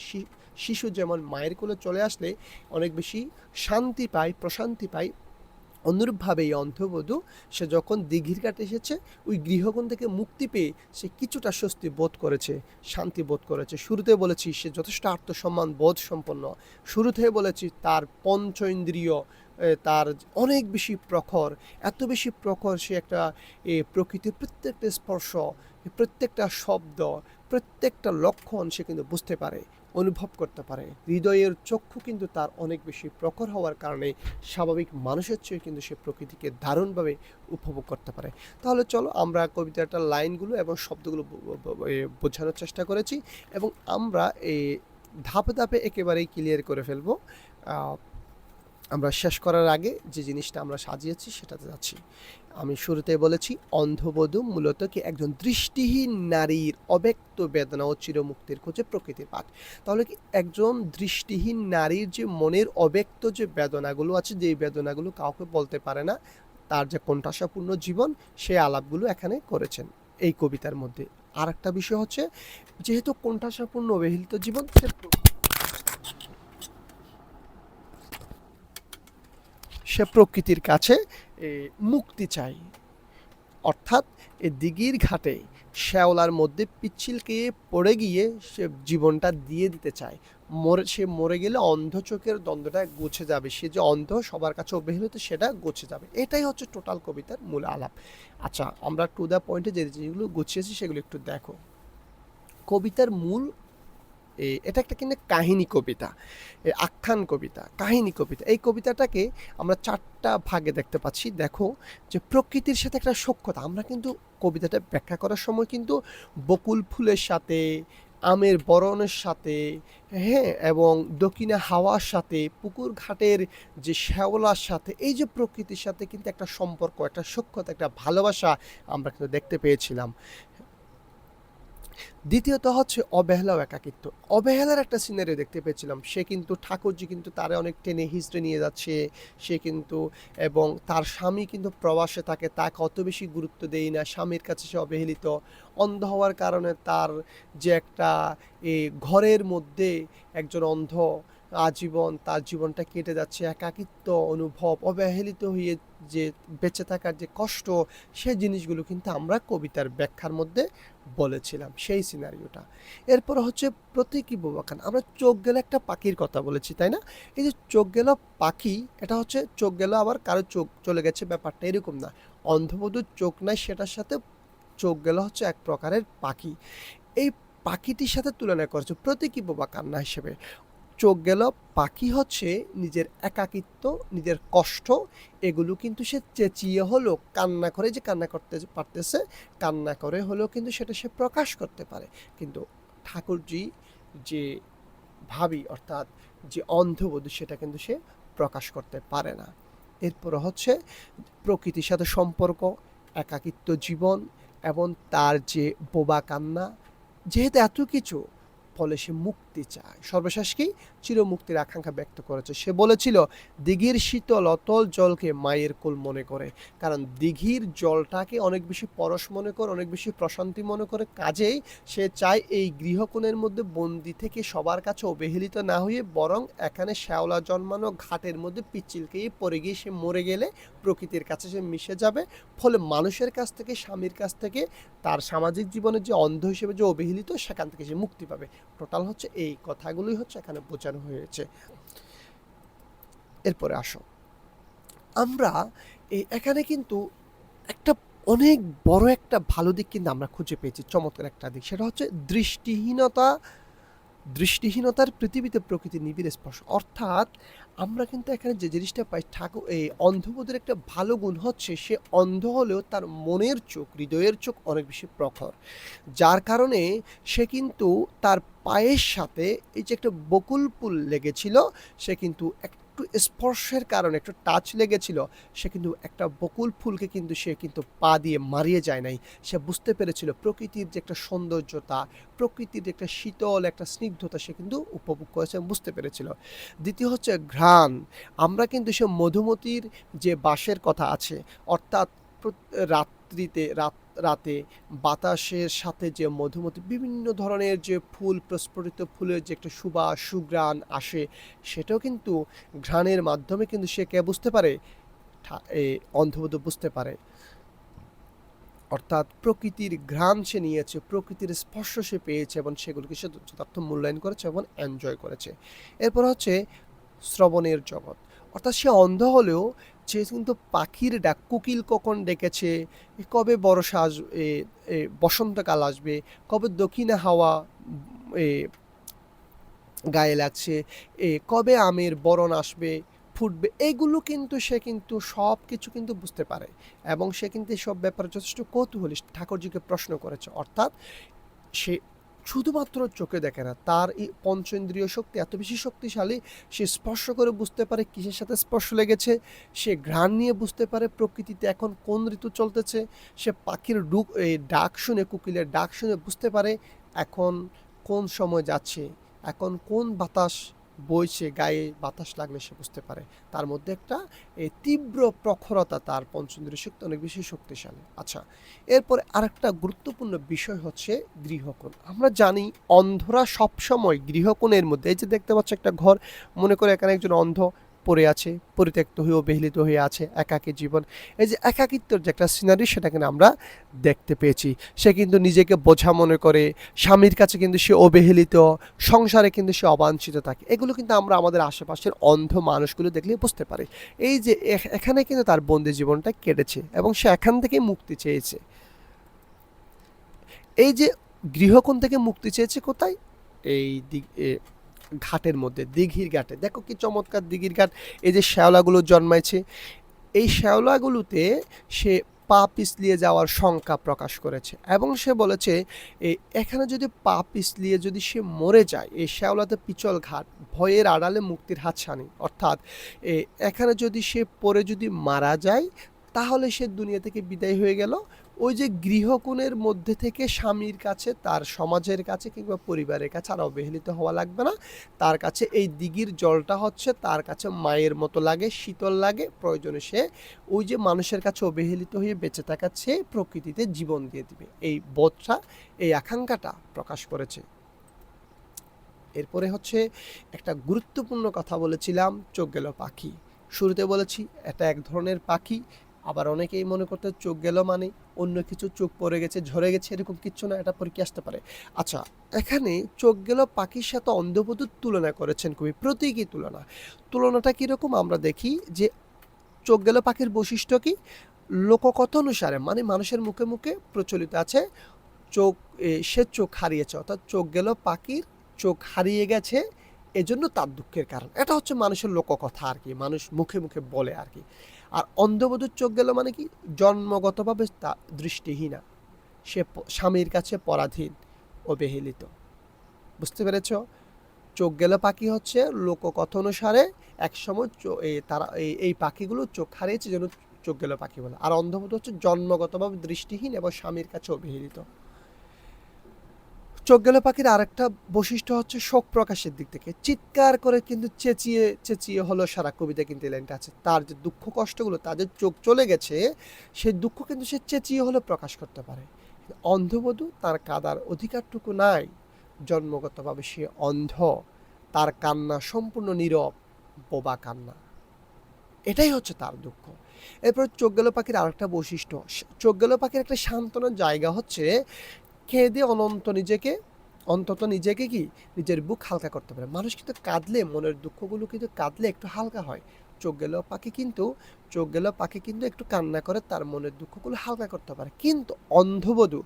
শিশু যেমন মায়ের কোলে চলে আসলে অনেক বেশি শান্তি পায়, প্রশান্তি পায়, অনুরূপভাবে এই অন্ধবধূ সে যখন দিঘির ঘাটে এসেছে, ওই গৃহকোণ থেকে মুক্তি পেয়ে সে কিছুটা স্বস্তি বোধ করেছে, শান্তি বোধ করেছে। শুরুতে বলেছি সে যথেষ্ট আত্মসম্মান বোধ সম্পন্ন। শুরুতে বলেছি তার পঞ্চ ইন্দ্রিয় তার অনেক বেশি প্রখর, এত বেশি প্রখর সে একটা প্রকৃতির প্রত্যেকটা স্পর্শ, প্রত্যেকটা শব্দ, প্রত্যেকটা লক্ষণ সে কিন্তু বুঝতে পারে, অনুভব করতে পারে। হৃদয়ের চক্ষু কিন্তু তার অনেক বেশি প্রখর হওয়ার কারণে স্বাভাবিক মানুষের চেয়ে কিন্তু সে প্রকৃতিকে দারুণভাবে উপভোগ করতে পারে। তাহলে চলো আমরা কবিতাটার লাইনগুলো এবং শব্দগুলো বোঝানোর চেষ্টা করেছি, এবং আমরা এই ধাপে ধাপে একেবারেই ক্লিয়ার করে ফেলবো। আমরা শেষ করার আগে যে জিনিসটা আমরা সাজিয়েছি সেটাতে যাচ্ছি। আমি শুরুতে বলেছি অন্ধবধূ মূলত কি একজন দৃষ্টিহীন নারীর অব্যক্ত বেদনা ও চিরমুক্তির খোঁজে প্রকৃতির পাঠ। তাহলে কি একজন দৃষ্টিহীন নারীর যে মনের অব্যক্ত যে বেদনাগুলো আছে, যে বেদনাগুলো কাউকে বলতে পারে না, তার যে কোণঠাসাপূর্ণ জীবন, সেই আলাপগুলো এখানে করেছেন এই কবিতার মধ্যে। আর একটা বিষয় হচ্ছে, যেহেতু কোণঠাসাপূর্ণ অবহেলিত জীবন, সে প্রকৃতির কাছে মুক্তি চাই। অর্থাৎ এই দিঘির ঘাটে শ্যাওলার মধ্যে পিচ্ছিলকে পড়ে গিয়ে সে জীবনটা দিয়ে দিতে চায়। সে মরে গেলে অন্ধ চোখের দ্বন্দ্বটা গুছে যাবে, সে যে অন্ধ সবার কাছে অবহেলিত সেটা গুছে যাবে। এটাই হচ্ছে টোটাল কবিতার মূল আলাপ। আচ্ছা, আমরা টু দ্য পয়েন্টে যেগুলো গুছিয়েছি সেগুলো একটু দেখো। কবিতার মূল এটা একটা কিন্তু কাহিনী কবিতা, আখ্যান কবিতা, কাহিনী কবিতা। এই কবিতাটাকে আমরা 4টা ভাগে দেখতে পাচ্ছি। দেখো যে প্রকৃতির সাথে একটা সখ্যতা, আমরা কিন্তু কবিতাটা ব্যাখ্যা করার সময় কিন্তু বকুল ফুলের সাথে, আমের বরণের সাথে, হ্যাঁ, এবং দক্ষিণে হাওয়ার সাথে, পুকুর ঘাটের যে শ্যাওলার সাথে, এই যে প্রকৃতির সাথে কিন্তু একটা সম্পর্ক, একটা সখ্যতা, একটা ভালোবাসা আমরা কিন্তু দেখতে পেয়েছিলাম। দ্বিতীয়ত হচ্ছে অবহেলা ও একাকিত্ব। অবহেলার একটা সিনারিও দেখতে পেয়েছিলাম। সে কিন্তু ঠাকুরজি কিন্তু তারে অনেক টেনে হিঁচড়ে নিয়ে যাচ্ছে, সে কিন্তু, এবং তার স্বামী কিন্তু প্রবাসে থাকে, তাকে অত বেশি গুরুত্ব দেয় না, স্বামীর কাছে সে অবহেলিত। অন্ধ হওয়ার কারণে তার যে একটা ঘরের মধ্যে একজন অন্ধ আজীবন তার জীবনটা কেটে যাচ্ছে, একাকিত্ব অনুভব, অবহেলিত হয়ে যে বেঁচে থাকার যে কষ্ট, সেই জিনিসগুলো কিন্তু আমরা কবিতার ব্যাখ্যার মধ্যে বলেছিলাম, সেই সিনারিওটা। এরপর হচ্ছে প্রতীকী বোবাখান। আমরা চোখ গেলে একটা পাখির কথা বলেছি, তাই না? এই যে চোখ গেল পাখি, এটা হচ্ছে চোখ গেল আবার কারো চোখ চলে গেছে, ব্যাপারটা এরকম না। অন্ধবধূর চোখ নাই, সেটার সাথে চোখ গেল হচ্ছে এক প্রকারের পাখি। এই পাখিটির সাথে তুলনা করছে প্রতীকী বোবা কান্না হিসেবে। চোখ গেল পাখি হচ্ছে নিজের একাকিত্ব, নিজের কষ্ট, এগুলো কিন্তু সে চেঁচিয়ে হলো, কান্না করে, যে কান্না করতে পারতেছে, কান্না করে হলেও কিন্তু সেটা সে প্রকাশ করতে পারে। কিন্তু ঠাকুরজি যে ভাবি, অর্থাৎ যে অন্ধবধূ, সেটা কিন্তু সে প্রকাশ করতে পারে না। এরপর হচ্ছে প্রকৃতির সাথে সম্পর্ক, একাকিত্ব জীবন, এবং তার যে বোবা কান্না, যেহেতু এত কিছু, ফলে সে মুক্তি চায়। সর্বশেষ কি? চিরমুক্তির আকাঙ্ক্ষা ব্যক্ত করেছে। সে বলেছিল দিঘির শীতল অতল জলকে মায়ের কোল মনে করে। কারণ দিঘির জলটাকে অনেক বেশি পরশ মনে করে, অনেক বেশি প্রশান্তি মনে করে। কাজেই সে চায় এই গৃহকোণের মধ্যে বন্দি থেকে সবার কাছে অবহেলিত না হয়ে, বরং এখানে শ্যাওলা জন্মানো ঘাটের মধ্যে পিচ্ছিলকেই পড়ে গিয়ে সে মরে গেলে প্রকৃতির কাছে সে মিশে যাবে। ফলে মানুষের কাছ থেকে, স্বামীর কাছ থেকে, তার সামাজিক জীবনের যে অন্ধ হিসেবে যে অবহেলিত, সেখান থেকে সে মুক্তি পাবে। টোটাল হচ্ছে এই কথাগুলোই হচ্ছে এখানে বোঝানো হয়েছে। এরপরে আসো, আমরা এখানে কিন্তু একটা অনেক বড় একটা ভালো দিক কিন্তু আমরা খুঁজে পেয়েছি, চমৎকার একটা দিক। সেটা হচ্ছে দৃষ্টিহীনতা দৃষ্টিহীনতার পৃথিবীতে প্রকৃতির নিবিড় স্পর্শ। অর্থাৎ আমরা কিন্তু এখানে যে জিনিসটা পাই, ঠাকুর এই অন্ধবোধের একটা ভালো গুণ হচ্ছে সে অন্ধ হলেও তার মনের চোখ, হৃদয়ের চোখ অনেক বেশি প্রখর, যার কারণে সে কিন্তু তার পায়ের সাথে এই যে একটা বকুল ফুল লেগেছিল, সে কিন্তু একটু স্পর্শের কারণে একটু টাচ লেগেছিল, সে কিন্তু একটা বকুল ফুলকে কিন্তু সে কিন্তু পা দিয়ে মারিয়ে যায় নাই। সে বুঝতে পেরেছিল প্রকৃতির যে একটা সৌন্দর্যতা, প্রকৃতির যে একটা শীতল একটা স্নিগ্ধতা সে কিন্তু উপভোগ করেছে এবং বুঝতে পেরেছিল। দ্বিতীয় হচ্ছে ঘ্রাণ। আমরা কিন্তু সে মধুমতির যে বাঁশের কথা আছে, অর্থাৎ রাতে বাতাসের সাথে যে মধুমতি বিভিন্ন ধরনের যে ফুল, প্রস্ফুটিত ফুলের যে একটা সুবাস সুঘ্রাণ আসে, সেটাও কিন্তু ঘ্রাণের মাধ্যমে কিন্তু সে কে বুঝতে পারে, এই অন্ধবধূ বুঝতে পারে। অর্থাৎ প্রকৃতির ঘ্রাণ সে নিয়েছে, প্রকৃতির স্পর্শ সে পেয়েছে এবং সেগুলোকে সে যথার্থ মূল্যায়ন করেছে এবং এনজয় করেছে। এরপর হচ্ছে শ্রবণের জগৎ। অর্থাৎ সে অন্ধ হলেও সে কিন্তু পাখির ডাক, কোকিল কখন ডেকেছে, কবে বর্ষা আসবে, বসন্তকাল আসবে, কবে দক্ষিণে হাওয়া গায়ে লাগছে, কবে আমের বরণ আসবে, ফুটবে, এইগুলো কিন্তু সে কিন্তু সব কিছু কিন্তু বুঝতে পারে এবং সে কিন্তু এসব ব্যাপারে যথেষ্ট কৌতূহলী। ঠাকুরজিকে প্রশ্ন করেছে। অর্থাৎ সে শুধুমাত্র চোখে দেখে না, তার এই পঞ্চেন্দ্রিয় শক্তি এত বেশি শক্তিশালী, সে স্পর্শ করে বুঝতে পারে কিসের সাথে স্পর্শ লেগেছে, সে ঘ্রাণ নিয়ে বুঝতে পারে প্রকৃতিতে এখন কোন ঋতু চলতেছে, সে পাখির ডাক শুনে, কোকিলের ডাক শুনে বুঝতে পারে এখন কোন সময় যাচ্ছে, এখন কোন বাতাস বইছে, গায়ে বাতাস লাগলে সে বুঝতে পারে। তার মধ্যে একটা তীব্র প্রখরতা, তার পঞ্চেন্দ্রিয় শক্তি অনেক বেশি শক্তিশালী। আচ্ছা, এরপরে আরেকটা গুরুত্বপূর্ণ বিষয় হচ্ছে গৃহকোণ। আমরা জানি অন্ধরা সবসময় গৃহকোণের মধ্যে, এই যে দেখতে পাচ্ছ একটা ঘর, মনে করে এখানে একজন অন্ধ পড়ে আছে, পরিত্যক্ত হয়ে অবহেলিত হয়ে আছে, একাকী জীবন, এই যে একাকিত্বের যে একটা সিনারি, সেটা কিন্তু আমরা দেখতে পেয়েছি। সে কিন্তু নিজেকে বোঝা মনে করে, স্বামীর কাছে কিন্তু সে অবহেলিত, সংসারে কিন্তু সে অবাঞ্ছিত থাকে। এগুলো কিন্তু আমরা আমাদের আশেপাশের অন্ধ মানুষগুলো দেখলে বুঝতে পারি। এই যে এখানে কিন্তু তার বন্দি জীবনটা কেটেছে এবং সে এখান থেকে মুক্তি চেয়েছে। এই যে গৃহকোণ থেকে মুক্তি চেয়েছে কোথায়, এই ঘাটের মধ্যে, দিঘির ঘাটে। দেখো কি চমৎকার দিঘির ঘাট, এই যে শ্যাওলাগুলো জন্মাইছে, এই শ্যাওলাগুলোতে সে পা পিছলিয়ে যাওয়ার শঙ্কা প্রকাশ করেছে এবং সে বলেছে এখানে যদি পা পিছলিয়ে যদি সে মরে যায়, এই শ্যাওলাতে পিছল ঘাট, ভয়ের আড়ালে মুক্তির হাতছানি। অর্থাৎ এখানে যদি সে পড়ে যদি মারা যায়, তাহলে সে দুনিয়া থেকে বিদায় হয়ে গেল। ওই যে গৃহকোণের মধ্যে থেকে স্বামীর কাছে, তার সমাজের কাছে কিংবা পরিবারের কাছে আর অবহেলিত হওয়া লাগবে না। তার কাছে এই দিঘির জলটা হচ্ছে তার কাছে মায়ের মতো লাগে, শীতল লাগে। প্রয়োজনে সে ওই যে মানুষের কাছে অবহেলিত হয়ে বেঁচে থাকার চেয়ে প্রকৃতিতে জীবন দিয়ে দিবে, এই বোধটা, এই আকাঙ্ক্ষাটা প্রকাশ করেছে। এরপরে হচ্ছে একটা গুরুত্বপূর্ণ কথা বলেছিলাম, চোখ গেল পাখি। শুরুতে বলেছি এটা এক ধরনের পাখি। আবার অনেকেই মনে করতে চোখ গেল মানে অন্য কিছু, চোখ পড়ে গেছে, ঝরে গেছে, এরকম কিচ্ছু না, এটা পরীক্ষা আসতে পারে। আচ্ছা, এখানে চোখ গেল পাখির সাথে অন্ধবধূর তুলনা করেছেন কবি, প্রতীকী তুলনা। তুলনাটা কীরকম আমরা দেখি যে চোখ গেল পাখির বৈশিষ্ট্য কি, লোককথা অনুসারে, মানে মানুষের মুখে মুখে প্রচলিত আছে, চোখ সে চোখ হারিয়েছে, অর্থাৎ চোখ গেল পাখির চোখ হারিয়ে গেছে, এজন্য তার দুঃখের কারণ। এটা হচ্ছে মানুষের লোককথা আর কি, মানুষ মুখে মুখে বলে আর কি। আর অন্ধবধূর চোখ গেল মানে কি, জন্মগতভাবে তা দৃষ্টিহীনা, সে স্বামীর কাছে পরাধীন, অবহেলিত। বুঝতে পেরেছ? চোখ গেল পাখি হচ্ছে লোককথা অনুসারে একসময় তারা এই পাখিগুলো চোখ হারিয়েছে, যেন চোখ গেল পাখি বলে। আর অন্ধবধূ হচ্ছে জন্মগতভাবে দৃষ্টিহীন এবং স্বামীর কাছে অবহেলিত। চোখ গেল পাখির আরেকটা বৈশিষ্ট্য হচ্ছে শোক প্রকাশের দিক থেকে, চিৎকার করে কিন্তু চেঁচিয়ে চেঁচিয়ে হলো সারা কবিতা কিন্তু এই লাইনটা আছে। তার যে দুঃখ কষ্টগুলো, তাদের চোখ চলে গেছে, সেই দুঃখ কিন্তু সে চেঁচিয়ে হলে প্রকাশ করতে পারে। অন্ধবধূ, তার কাদার অধিকারটুকু নাই, জন্মগতভাবে সে অন্ধ, তার কান্না সম্পূর্ণ নীরব, বোবা কান্না, এটাই হচ্ছে তার দুঃখ। এরপর চোখ গেল পাখির আরেকটা বৈশিষ্ট্য, চোখ গেল পাখির একটা সান্ত্বনার জায়গা হচ্ছে কেঁদে অন্তত নিজেকে কি, নিজের বুক হালকা করতে পারে। মানুষ কিন্তু কাঁদলে, মনের দুঃখগুলো কিন্তু কাঁদলে একটু হালকা হয়। চোখ গেল পাখি কিন্তু একটু কান্না করে তার মনের দুঃখগুলো হালকা করতে পারে। কিন্তু অন্ধবধূ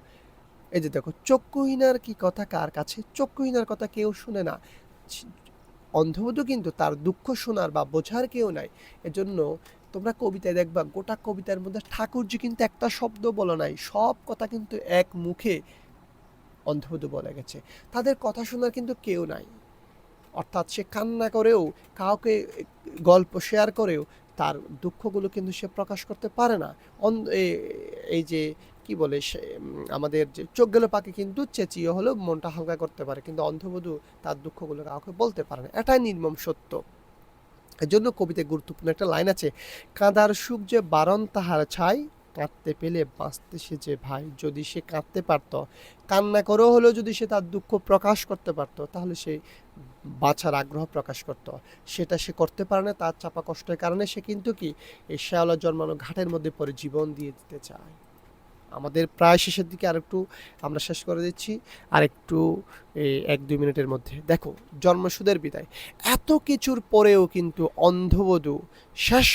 এই যে দেখো, চক্ষুহীনার কি কথা কার কাছে? চক্ষুহীনার কথা কেউ শুনে না। অন্ধবধূ কিন্তু তার দুঃখ শোনার বা বোঝার কেউ নাই। এজন্য তোমরা কবিতায় দেখবা গোটা কবিতার মধ্যে ঠাকুরজি কিন্তু একটা শব্দ বলে নাই, সব কথা কিন্তু এক মুখে অন্ধবধূ বলে গেছে। তাদের কথা শোনার কিন্তু কেউ নাই। অর্থাৎ সে কান্না করেও, কাউকে গল্প শেয়ার করেও তার দুঃখগুলো কিন্তু সে প্রকাশ করতে পারে না। এই যে কি বলে আমাদের যে চোখ গেল পাখি কিন্তু চেঁচিয়ে হলেও মনটা হালকা করতে পারে, কিন্তু অন্ধবধূ তার দুঃখগুলো কাউকে বলতে পারে না। এটাই নির্মম সত্য। এর জন্য কবিতায় গুরুত্বপূর্ণ একটা লাইন আছে, কাঁদার সুখ যে বারণ তাহার ছাই, কাঁদতে পেলে বাঁচতে সে যে ভাই। যদি সে কাঁদতে পারত, কান্না করেও হলেও যদি সে তার দুঃখ প্রকাশ করতে পারত, তাহলে সে বাঁচার আগ্রহ প্রকাশ করত। সেটা সে করতে পারে না, তার চাপা কষ্টের কারণে সে কিন্তু কি এই শ্যাওলা জন্মানো ঘাটের মধ্যে পরে জীবন দিয়ে দিতে চায়। আমাদের প্রায় শেষের দিকে আরেকটু আমরা শেষ করে দিচ্ছি, আরেকটু এই 1-2 মিনিটের মধ্যে। দেখো, জন্মসুদের বিদায়, এত কিছুর পরেও কিন্তু অন্ধবধূ শেষ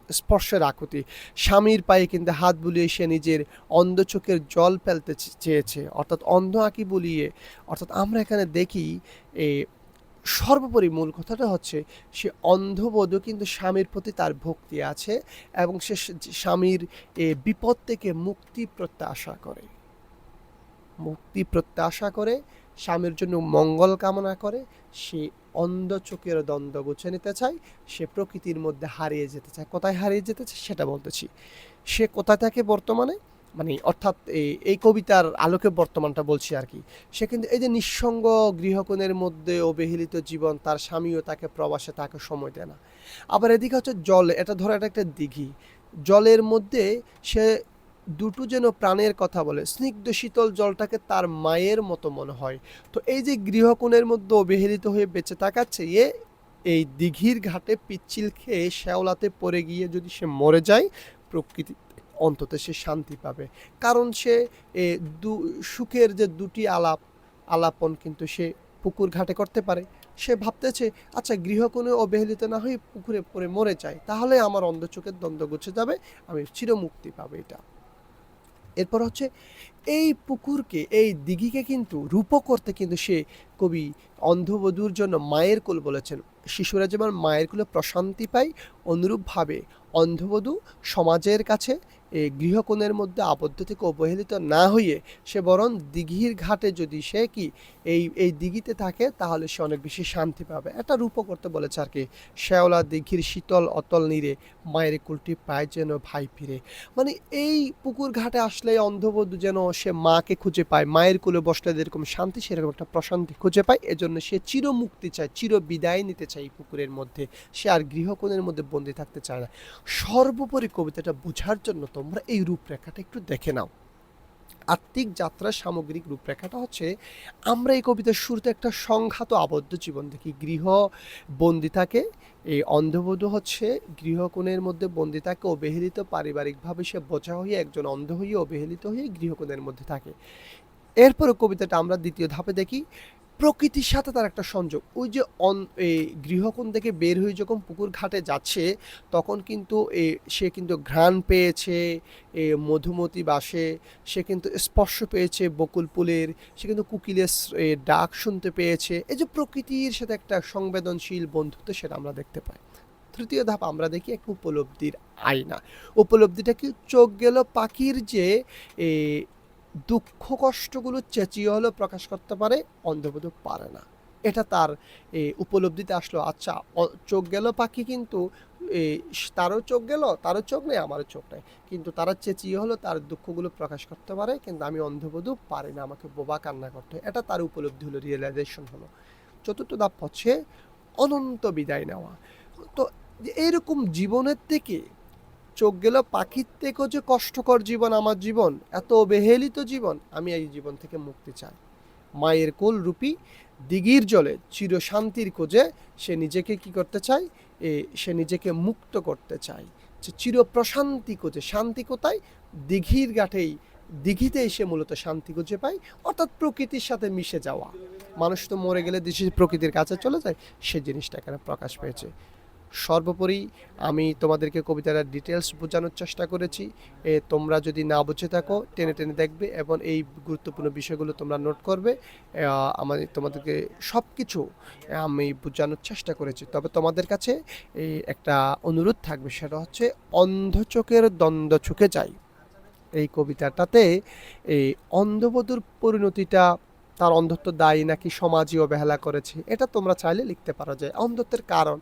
স্পর্শের আকুতি, স্বামীর পায়ে কিন্তু হাত বুলিয়ে সে নিজের অন্ধ চোখের জল ফেলতে চেয়েছে, অর্থাৎ অন্ধ আঁকি বুলিয়ে। অর্থাৎ আমরা এখানে দেখি এই সর্বোপরি মূল কথাটা হচ্ছে, সে অন্ধবধূ কিন্তু স্বামীর প্রতি তার ভক্তি আছে এবং সে স্বামীর বিপদ থেকে মুক্তি প্রত্যাশা করে, স্বামীর জন্য মঙ্গল কামনা করে। সে অন্ধ চোখের দ্বন্দ্ব গুছে নিতে চায়, সে প্রকৃতির মধ্যে হারিয়ে যেতে চায়। কোথায় হারিয়ে যেতে চায় সেটা বলতেছি। সে কোথা থেকে বর্তমানে, মানে অর্থাৎ এই কবিতার আলোকে বর্তমানটা বলছি আর কি। সে কিন্তু এই যে নিঃসঙ্গ গৃহকোণের মধ্যে অবহেলিত জীবন, তার স্বামীও তাকে প্রবাসে, তাকে সময় দেয় না। আবার এদিকে হচ্ছে জল, এটা ধরো এটা একটা দিঘি, জলের মধ্যে সে দুটো যেন প্রাণের কথা বলে, স্নিগ্ধ শীতল জলটাকে তার মায়ের মতো মনে হয়। তো এই যে গৃহকোণের মধ্যে অবহেলিত হয়ে বেঁচে থাকাচ্ছে এই দিঘির ঘাটে পিচ্ছিল খেয়ে শ্যাওলাতে পড়ে গিয়ে যদি সে মরে যায়, প্রকৃতি অন্তত সে শান্তি পাবে। কারণ সে সুখের যে দুটি আলাপন কিন্তু সে পুকুর ঘাটে করতে পারে। সে ভাবতেছে, আচ্ছা গৃহকোণে অবহেলিত না হয়ে পুকুরে পড়ে মরে যায়, তাহলে আমার অন্ধ চোখের দ্বন্দ্ব ঘুচে যাবে, আমি চিরমুক্তি পাবো। এটা এরপর হচ্ছে এই পুকুরকে, এই দিঘিকে কিন্তু রূপ করতে কিন্তু সে কবি অন্ধবধূর জন্য মায়ের কোল বলেছেন। শিশুরা যেমন মায়ের কোলে প্রশান্তি পায়, অনুরূপভাবে অন্ধবধূ সমাজের কাছে এই গৃহকোণের মধ্যে আবদ্ধ থেকে অবহেলিত না হয়ে সে বরং দিঘির ঘাটে যদি সে কি এই দিঘিতে থাকে, তাহলে সে অনেক বেশি শান্তি পাবে। এটা রূপ করতে বলেছে আর কি। শ্যাওলা দিঘির শীতল অতল নীরে, মায়ের কোলটি পায় যেন ভাই ফিরে। মানে এই পুকুর ঘাটে আসলে অন্ধবধূ যেন সে মাকে খুঁজে পায়, মায়ের কোলে বসলে যেরকম শান্তি, সেরকম একটা প্রশান্তি খুঁজে পায়। এজন্য সে চির মুক্তি চায়, চির বিদায় নিতে চায় এই পুকুরের মধ্যে। সে আর গৃহকোণের মধ্যে বন্দি থাকতে চায় না। সর্বোপরি কবিতাটা বোঝার জন্য তোমরা এই রূপরেখাটা একটু দেখে নাও। আত্মিক যাত্রার সামগ্রিক রূপরেখাটা হচ্ছে, আমরা এই কবিতার শুরুতে একটা সংঘাত আবদ্ধ জীবন দেখি। গৃহ বন্দি থাকে, এই অন্ধবধূ হচ্ছে গৃহকোণের মধ্যে বন্দি থাকে, অবহেলিত, পারিবারিকভাবে সে বোঝা হয়ে একজন অন্ধ হয়ে অবহেলিত হয়ে গৃহকোণের মধ্যে থাকে। এরপরে কবিতাটা আমরা দ্বিতীয় ধাপে দেখি, প্রকৃতির সাথে তার একটা সংযোগ। ওই যে এই গৃহকোণ থেকে বের হয়ে যখন পুকুর ঘাটে যাচ্ছে, তখন কিন্তু সে কিন্তু ঘ্রাণ পেয়েছে মধুমতি বাসে, সে কিন্তু স্পর্শ পেয়েছে বকুল ফুলের, সে কিন্তু কোকিলের ডাক শুনতে পেয়েছে। এই যে প্রকৃতির সাথে একটা সংবেদনশীল বন্ধুত্ব, সেটা আমরা দেখতে পাই। তৃতীয় ধাপ আমরা দেখি এক উপলব্ধির আয়না। উপলব্ধিটা কি? চোখ গেল পাখির যে দুঃখ কষ্টগুলো চেঁচিয়ে হলেও প্রকাশ করতে পারে, অন্ধবধূ পারে না। এটা তার উপলব্ধিতে আসলো। আচ্ছা, চোখ গেল পাখি কিন্তু তারও চোখ গেল, তারও চোখ নেই, আমারও চোখ নেই, কিন্তু তারা চেঁচিয়ে হলো তার দুঃখগুলো প্রকাশ করতে পারে, কিন্তু আমি অন্ধবধূ পারি না, আমাকে বোবা কান্না করতে হয়। এটা তার উপলব্ধি হলো, রিয়েলাইজেশন হলো। চতুর্থ ধাপ হচ্ছে অনন্ত বিদায় নেওয়া। তো এইরকম জীবনের থেকে, চোখ গেল পাখির থেকেও যে কষ্টকর জীবন আমার জীবন, এত অবহেলিত জীবন, আমি এই জীবন থেকে মুক্তি চাই। মায়ের কোল রূপী দিঘির জলে চির শান্তির খোঁজে সে নিজেকে কি করতে চায়? সে নিজেকে মুক্ত করতে চায়। চির প্রশান্তি খোঁজে। শান্তি কোথায়? দিঘির ঘাটেই, দিঘিতেই সে মূলত শান্তি খুঁজে পায়, অর্থাৎ প্রকৃতির সাথে মিশে যাওয়া। মানুষ তো মরে গেলে দেশে প্রকৃতির কাছে চলে যায়, সে জিনিসটা এখানে প্রকাশ পেয়েছে। সর্বোপরি আমি তোমাদেরকে কবিতাটার ডিটেলস বোঝানোর চেষ্টা করেছি। তোমরা যদি না বুঝে থাকো টেনে টেনে দেখবে এবং এই গুরুত্বপূর্ণ বিষয়গুলো তোমরা নোট করবে। আমি তোমাদেরকে সব কিছু আমি বোঝানোর চেষ্টা করেছি। তবে তোমাদের কাছে এই একটা অনুরোধ থাকবে, সেটা হচ্ছে অন্ধ চোখের দ্বন্দ্ব চুকে যায়। এই কবিতাটাতে এই অন্ধবধূর পরিণতিটা তার অন্ধত্ব দায়ী নাকি সমাজই অবহেলা করেছে, এটা তোমরা চাইলে লিখতে পারো যে অন্ধত্বের কারণ,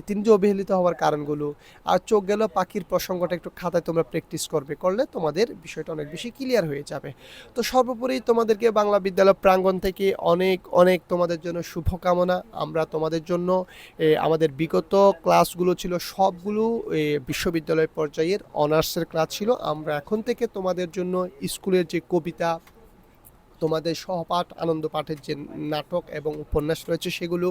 তিনি যে অবহেলিত হওয়ার কারণগুলো। আর চোখ গেল পাখির প্রসঙ্গটা একটু খাতায় তোমরা প্র্যাকটিস করলে তোমাদের বিষয়টা অনেক বেশি ক্লিয়ার হয়ে যাবে। তো সর্বোপরি তোমাদেরকে বাংলা বিদ্যালয় প্রাঙ্গণ থেকে অনেক অনেক তোমাদের জন্য শুভকামনা। আমরা তোমাদের জন্য আমাদের বিগত ক্লাসগুলো ছিল সবগুলো বিশ্ববিদ্যালয় পর্যায়ের অনার্সের ক্লাস ছিল। আমরা এখন থেকে তোমাদের জন্য স্কুলের যে কবিতা, তোমাদের সহপাঠ আনন্দ পাঠের যে নাটক এবং উপন্যাস রয়েছে সেগুলো,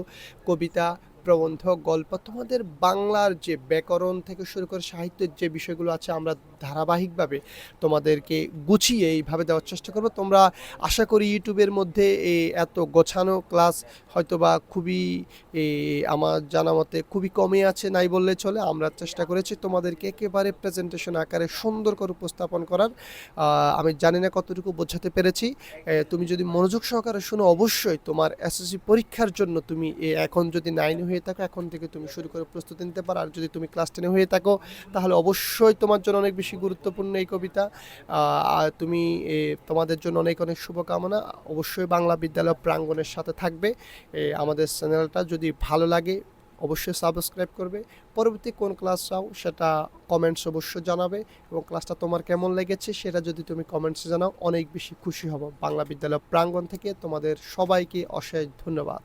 কবিতা, প্রবন্ধ, গল্প, তোমাদের বাংলার যে ব্যাকরণ থেকে শুরু করে সাহিত্যের যে বিষয়গুলো আছে আমরা ধারাবাহিকভাবে তোমাদেরকে গুছিয়ে এইভাবে দেওয়ার চেষ্টা করবো। তোমরা আশা করি ইউটিউবের মধ্যে এত গোছানো ক্লাস হয়তোবা খুবই আমার জানা মতে খুবই কমই আছে, নাই বললে চলে। আমরা চেষ্টা করেছি তোমাদেরকে একেবারে প্রেজেন্টেশন আকারে সুন্দর করে উপস্থাপন করার। আমি জানি না কতটুকু বোঝাতে পেরেছি। তুমি যদি মনোযোগ সহকারে শোনো অবশ্যই তোমার এসএসসি পরীক্ষার জন্য তুমি এখন যদি 9 হয়ে থাকো এখন থেকে তুমি শুরু করে প্রস্তুতি নিতে পারো। আর যদি তুমি ক্লাস 10 হয়ে থাকো তাহলে অবশ্যই তোমার জন্য অনেক বেশি গুরুত্বপূর্ণ এই কবিতা। আর তুমি তোমাদের জন্য অনেক অনেক শুভকামনা। অবশ্যই বাংলা বিদ্যালয় প্রাঙ্গণের সাথে থাকবে। আমাদের চ্যানেলটা যদি ভালো লাগে অবশ্যই সাবস্ক্রাইব করবে। পরবর্তী কোন ক্লাস চাও সেটা কমেন্টস অবশ্যই জানাবে, এবং ক্লাসটা তোমার কেমন লেগেছে সেটা যদি তুমি কমেন্টসে জানাও অনেক বেশি খুশি হব। বাংলা বিদ্যালয় প্রাঙ্গণ থেকে তোমাদের সবাইকে অশেষ ধন্যবাদ।